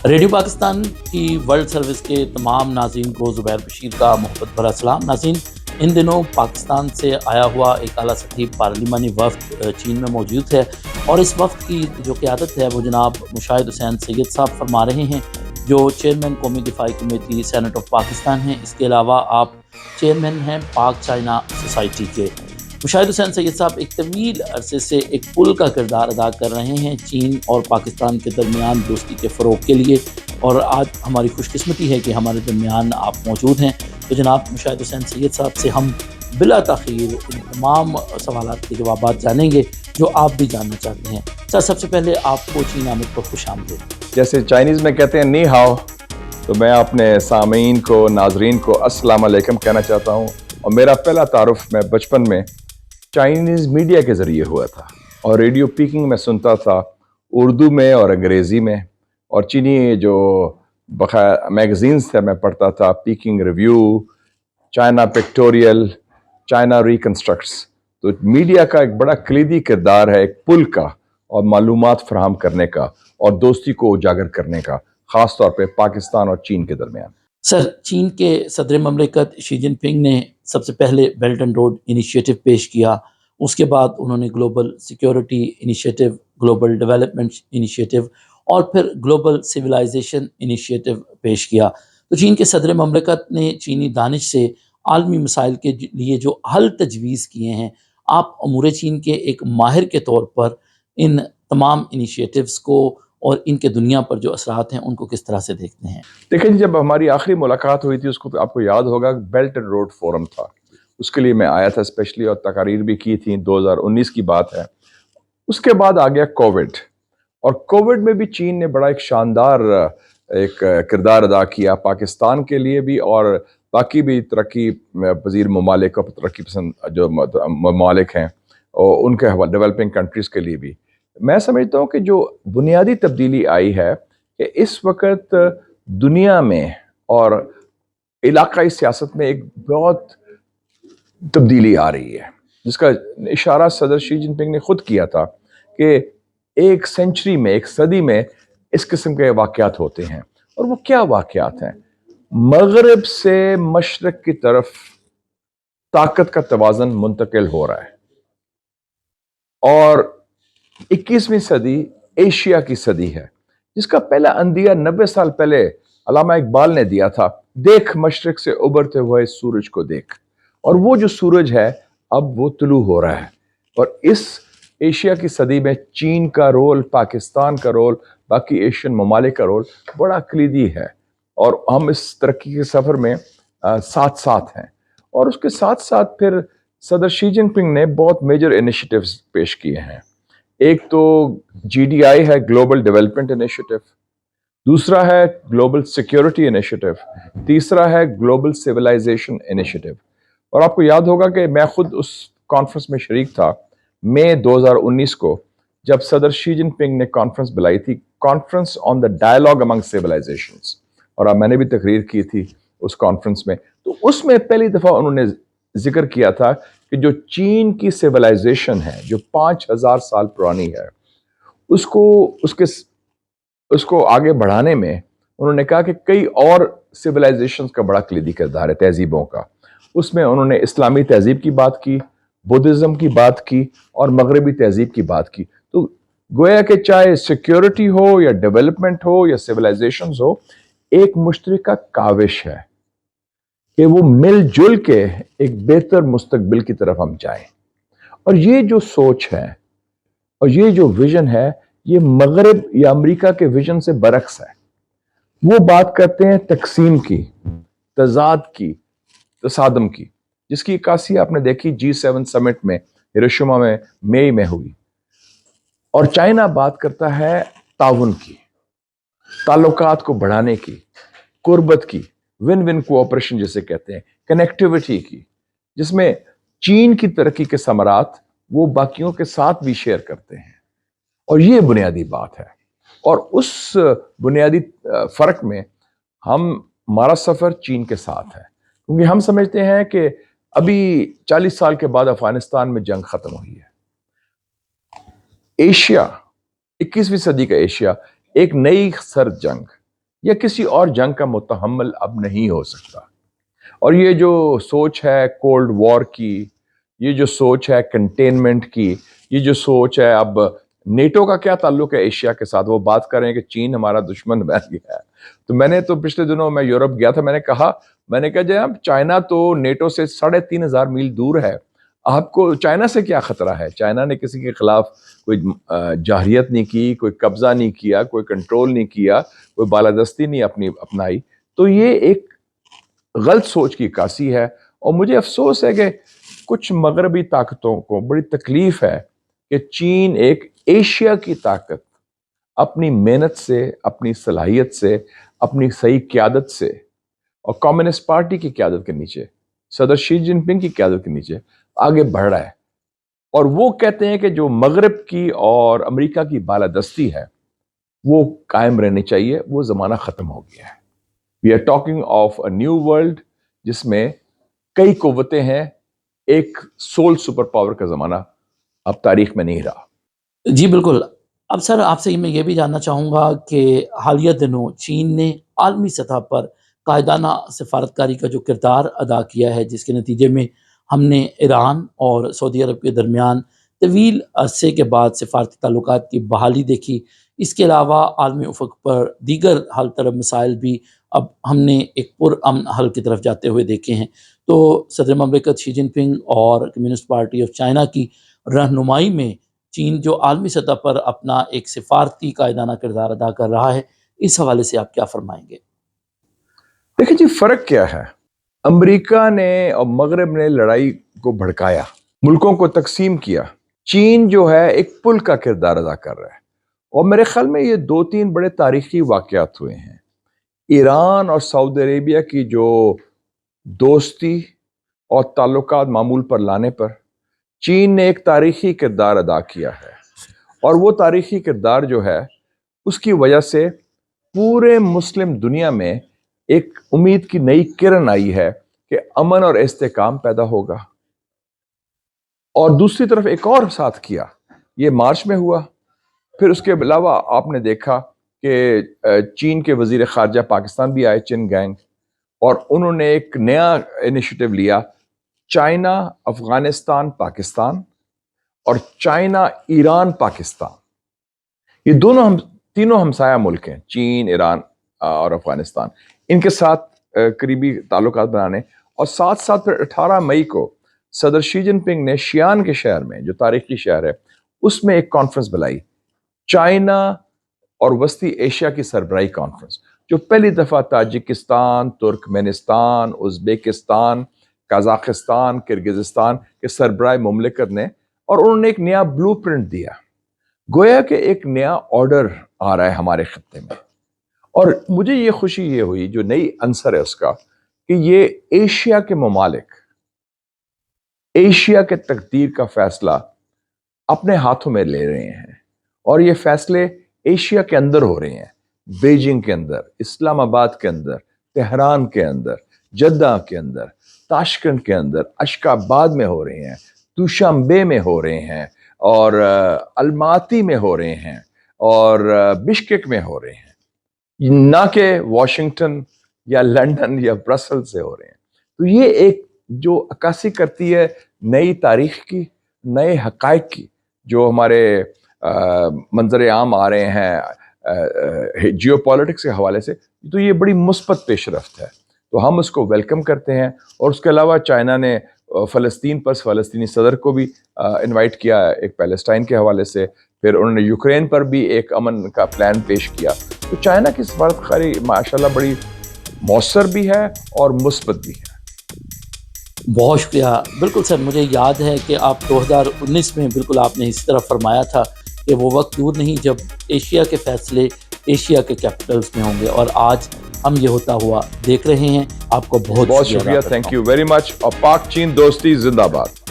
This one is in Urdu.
ریڈیو پاکستان کی ورلڈ سروس کے تمام ناظرین کو زبیر بشیر کا محبت بھرا سلام۔ ناظرین، ان دنوں پاکستان سے آیا ہوا ایک اعلیٰ سطحی پارلیمانی وفد چین میں موجود ہے، اور اس وفد کی جو قیادت ہے وہ جناب مشاہد حسین سید صاحب فرما رہے ہیں، جو چیئرمین قومی دفاعی کمیٹی سینٹ آف پاکستان ہیں۔ اس کے علاوہ آپ چیئرمین ہیں پاک چائنا سوسائٹی کے۔ مشاہد حسین سید صاحب ایک طویل عرصے سے ایک پل کا کردار ادا کر رہے ہیں چین اور پاکستان کے درمیان دوستی کے فروغ کے لیے، اور آج ہماری خوش قسمتی ہے کہ ہمارے درمیان آپ موجود ہیں۔ تو جناب مشاہد حسین سید صاحب سے ہم بلا تاخیر ان تمام سوالات کے جوابات جانیں گے جو آپ بھی جاننا چاہتے ہیں۔ سر، سب سے پہلے آپ کو چین آمد پر خوش آمدید۔ جیسے چائنیز میں کہتے ہیں نی ہاؤ، تو میں اپنے سامعین کو، ناظرین کو السلام علیکم کہنا چاہتا ہوں۔ اور میرا پہلا تعارف میں بچپن میں چائنیز میڈیا کے ذریعے ہوا تھا، اور ریڈیو پیکنگ میں سنتا تھا، اردو میں اور انگریزی میں، اور چینی جو میگزینز تھے میں پڑھتا تھا، Peking review, China pictorial, China reconstructs. تو میڈیا کا ایک بڑا کلیدی کردار ہے ایک پل کا، اور معلومات فراہم کرنے کا، اور دوستی کو اجاگر کرنے کا، خاص طور پہ پاکستان اور چین کے درمیان۔ سر، چین کے صدر مملکت شی جن پنگ نے سب سے پہلے بیلٹ اینڈ روڈ انیشیٹو پیش کیا، اس کے بعد انہوں نے global security initiative, global development initiative, اور پھر گلوبل سویلائزیشن انیشیٹو پیش کیا۔ تو چین کے صدر مملکت نے چینی دانش سے عالمی مسائل کے لیے جو حل تجویز کیے ہیں، آپ امور چین کے ایک ماہر کے طور پر ان تمام انیشیٹوز کو اور ان کے دنیا پر جو اثرات ہیں ان کو کس طرح سے دیکھتے ہیں؟ دیکھیں، جب ہماری آخری ملاقات ہوئی تھی، اس کو آپ کو یاد ہوگا، بیلٹ اینڈ روڈ فورم تھا، اس کے لیے میں آیا تھا اسپیشلی، اور تقاریر بھی کی تھی، 2019 کی بات ہے۔ اس کے بعد آ گیا کووڈ، اور کووڈ میں بھی چین نے بڑا ایک شاندار ایک کردار ادا کیا پاکستان کے لیے بھی، اور باقی بھی ترقی پذیر ممالک اور ترقی پسند جو ممالک ہیں اور ان کے ڈیولپنگ کنٹریز کے لیے بھی۔ میں سمجھتا ہوں کہ جو بنیادی تبدیلی آئی ہے کہ اس وقت دنیا میں اور علاقائی سیاست میں ایک بہت تبدیلی آ رہی ہے، جس کا اشارہ صدر شی جن پنگ نے خود کیا تھا کہ ایک سینچری میں، ایک صدی میں اس قسم کے واقعات ہوتے ہیں۔ اور وہ کیا واقعات ہیں؟ مغرب سے مشرق کی طرف طاقت کا توازن منتقل ہو رہا ہے، اور 21ویں صدی ایشیا کی صدی ہے، جس کا پہلا اندیہ 90 سال پہلے علامہ اقبال نے دیا تھا، دیکھ مشرق سے ابھرتے ہوئے سورج کو دیکھ۔ اور وہ جو سورج ہے اب وہ طلوع ہو رہا ہے، اور اس ایشیا کی صدی میں چین کا رول، پاکستان کا رول، باقی ایشین ممالک کا رول بڑا کلیدی ہے، اور ہم اس ترقی کے سفر میں ساتھ ساتھ ہیں۔ اور اس کے ساتھ ساتھ پھر صدر شی جن پنگ نے بہت میجر انیشیٹیوز پیش کیے ہیں۔ ایک تو جی ڈی آئی ہے، گلوبل ڈیولپمنٹ انیشیٹو، دوسرا ہے گلوبل سیکیورٹی انیشیٹو، تیسرا ہے گلوبل سویلائزیشن انیشیٹو۔ اور آپ کو یاد ہوگا کہ میں خود اس کانفرنس میں شریک تھا مئی 2019 کو، جب صدر شی جن پنگ نے کانفرنس بلائی تھی، conference on the dialogue Umang civilisations, اور میں نے بھی تقریر کی تھی اس کانفرنس میں۔ تو اس میں پہلی دفعہ انہوں نے ذکر کیا تھا کہ جو چین کی سیویلائزیشن ہے، جو 5000 سال پرانی ہے، اس کو آگے بڑھانے میں انہوں نے کہا کہ کئی اور سیویلائزیشنز کا بڑا کلیدی کردار ہے، تہذیبوں کا۔ اس میں انہوں نے اسلامی تہذیب کی بات کی، بدھزم کی بات کی، اور مغربی تہذیب کی بات کی۔ تو گویا کہ چاہے سیکیورٹی ہو یا ڈیولپمنٹ ہو یا سیویلائزیشنز ہو، ایک مشترکہ کاوش ہے کہ وہ مل جل کے ایک بہتر مستقبل کی طرف ہم جائیں۔ اور یہ جو سوچ ہے اور یہ جو ویژن ہے، یہ مغرب یا امریکہ کے ویژن سے برعکس ہے۔ وہ بات کرتے ہیں تقسیم کی، تضاد کی، تصادم کی، جس کی عکاسی آپ نے دیکھی G7 سمٹ میں ہیروشیما میں مئی میں ہوئی۔ اور چائنا بات کرتا ہے تعاون کی، تعلقات کو بڑھانے کی، قربت کی، ون ون کوآپریشن جسے کہتے ہیں، کنیکٹیوٹی کی، جس میں چین کی ترقی کے ثمرات وہ باقیوں کے ساتھ بھی شیئر کرتے ہیں۔ اور یہ بنیادی بات ہے، اور اس بنیادی فرق میں ہمارا سفر چین کے ساتھ ہے، کیونکہ ہم سمجھتے ہیں کہ ابھی 40 سال کے بعد افغانستان میں جنگ ختم ہوئی ہے۔ ایشیا، 21ویں صدی کا ایشیا ایک نئی سرد جنگ، یا کسی اور جنگ کا متحمل اب نہیں ہو سکتا. اور یہ جو سوچ ہے کولڈ وار کی، یہ جو سوچ ہے کنٹینمنٹ کی، یہ جو سوچ ہے اب نیٹو کا کیا تعلق ہے ایشیا کے ساتھ، وہ بات کر رہے ہیں کہ چین ہمارا دشمن بن گیا ہے. تو میں نے تو پچھلے دنوں میں یورپ گیا تھا، میں نے کہا جناب چائنا تو نیٹو سے 3,500 میل دور ہے، آپ کو چائنا سے کیا خطرہ ہے؟ چائنا نے کسی کے خلاف کوئی جارحیت نہیں کی، کوئی قبضہ نہیں کیا، کوئی کنٹرول نہیں کیا، کوئی بالادستی نہیں اپنائی. تو یہ ایک غلط سوچ کی عکاسی ہے. اور مجھے افسوس ہے کہ کچھ مغربی طاقتوں کو بڑی تکلیف ہے کہ چین ایک ایشیا کی طاقت اپنی محنت سے، اپنی صلاحیت سے، اپنی صحیح قیادت سے اور کمیونسٹ پارٹی کی قیادت کے نیچے، صدر شی جن پنگ کی قیادت کے نیچے آگے بڑھ رہا ہے. اور وہ کہتے ہیں کہ جو مغرب کی اور امریکہ کی بالادستی ہے وہ قائم رہنی چاہیے، وہ زمانہ ختم ہو گیا ہے. We are talking of a new world جس میں کئی قوتیں ہیں، ایک سول سپر پاور کا زمانہ اب تاریخ میں نہیں رہا. جی بالکل. اب سر آپ سے میں یہ بھی جاننا چاہوں گا کہ حالیہ دنوں چین نے عالمی سطح پر قائدانہ سفارتکاری کا جو کردار ادا کیا ہے، جس کے نتیجے میں ہم نے ایران اور سعودی عرب کے درمیان طویل عرصے کے بعد سفارتی تعلقات کی بحالی دیکھی. اس کے علاوہ عالمی افق پر دیگر حل طلب مسائل بھی اب ہم نے ایک پرامن حل کی طرف جاتے ہوئے دیکھے ہیں. تو صدر مملکت شی جن پنگ اور کمیونسٹ پارٹی آف چائنا کی رہنمائی میں چین جو عالمی سطح پر اپنا ایک سفارتی قائدانہ کردار ادا کر رہا ہے، اس حوالے سے آپ کیا فرمائیں گے؟ دیکھیں جی فرق کیا ہے، امریکہ نے اور مغرب نے لڑائی کو بھڑکایا، ملکوں کو تقسیم کیا. چین جو ہے ایک پل کا کردار ادا کر رہا ہے. اور میرے خیال میں یہ 2-3 بڑے تاریخی واقعات ہوئے ہیں. ایران اور سعودی عربیہ کی جو دوستی اور تعلقات معمول پر لانے پر چین نے ایک تاریخی کردار ادا کیا ہے. اور وہ تاریخی کردار جو ہے اس کی وجہ سے پورے مسلم دنیا میں ایک امید کی نئی کرن آئی ہے کہ امن اور استحکام پیدا ہوگا. اور دوسری طرف ایک اور ساتھ کیا، یہ مارچ میں ہوا. پھر اس کے علاوہ آپ نے دیکھا کہ چین کے وزیر خارجہ پاکستان بھی آئے، چن گینگ، اور انہوں نے ایک نیا انیشیٹو لیا، چائنا افغانستان پاکستان اور چائنا ایران پاکستان. یہ تینوں ہمسایہ ملک ہیں، چین، ایران اور افغانستان، ان کے ساتھ قریبی تعلقات بنانے. اور ساتھ ساتھ پھر 18 مئی کو صدر شی جن پنگ نے شیان کے شہر میں، جو تاریخی شہر ہے، اس میں ایک کانفرنس بلائی، چائنا اور وسطی ایشیا کی سربراہی کانفرنس، جو پہلی دفعہ تاجکستان، ترکمنستان، ازبیکستان، قازقستان، کرگزستان کے سربراہ مملکت نے، اور انہوں نے ایک نیا بلو پرنٹ دیا، گویا کہ ایک نیا آرڈر آ رہا ہے ہمارے خطے میں. اور مجھے یہ خوشی یہ ہوئی، جو نئی عنصر ہے اس کا، کہ یہ ایشیا کے ممالک ایشیا کے تقدیر کا فیصلہ اپنے ہاتھوں میں لے رہے ہیں. اور یہ فیصلے ایشیا کے اندر ہو رہے ہیں، بیجنگ کے اندر، اسلام آباد کے اندر، تہران کے اندر، جدہ کے اندر، تاشکنڈ کے اندر، اشکاباد میں ہو رہے ہیں، دوشنبے میں ہو رہے ہیں، اور الماتی میں ہو رہے ہیں، اور بشکک میں ہو رہے ہیں، نہ کہ واشنگٹن یا لندن یا برسل سے ہو رہے ہیں. تو یہ ایک جو عکاسی کرتی ہے نئی تاریخ کی، نئے حقائق کی، جو ہمارے منظر عام آ رہے ہیں جیو پالیٹکس کے حوالے سے، تو یہ بڑی مثبت پیش رفت ہے. تو ہم اس کو ویلکم کرتے ہیں. اور اس کے علاوہ چائنا نے فلسطین پر فلسطینی صدر کو بھی انوائٹ کیا ایک پیلسٹائن کے حوالے سے. پھر انہوں نے یوکرین پر بھی ایک امن کا پلان پیش کیا. تو چائنا کی سفارتکاری ماشاءاللہ بڑی مؤثر بھی ہے اور مثبت بھی ہے. بہت شکریہ. بالکل سر، مجھے یاد ہے کہ آپ 2019 میں بالکل آپ نے اسی طرح فرمایا تھا کہ وہ وقت دور نہیں جب ایشیا کے فیصلے ایشیا کے کیپٹلز میں ہوں گے، اور آج ہم یہ ہوتا ہوا دیکھ رہے ہیں. آپ کو بہت شکریہ. Thank you very much. اور پاک چین دوستی زندہ باد.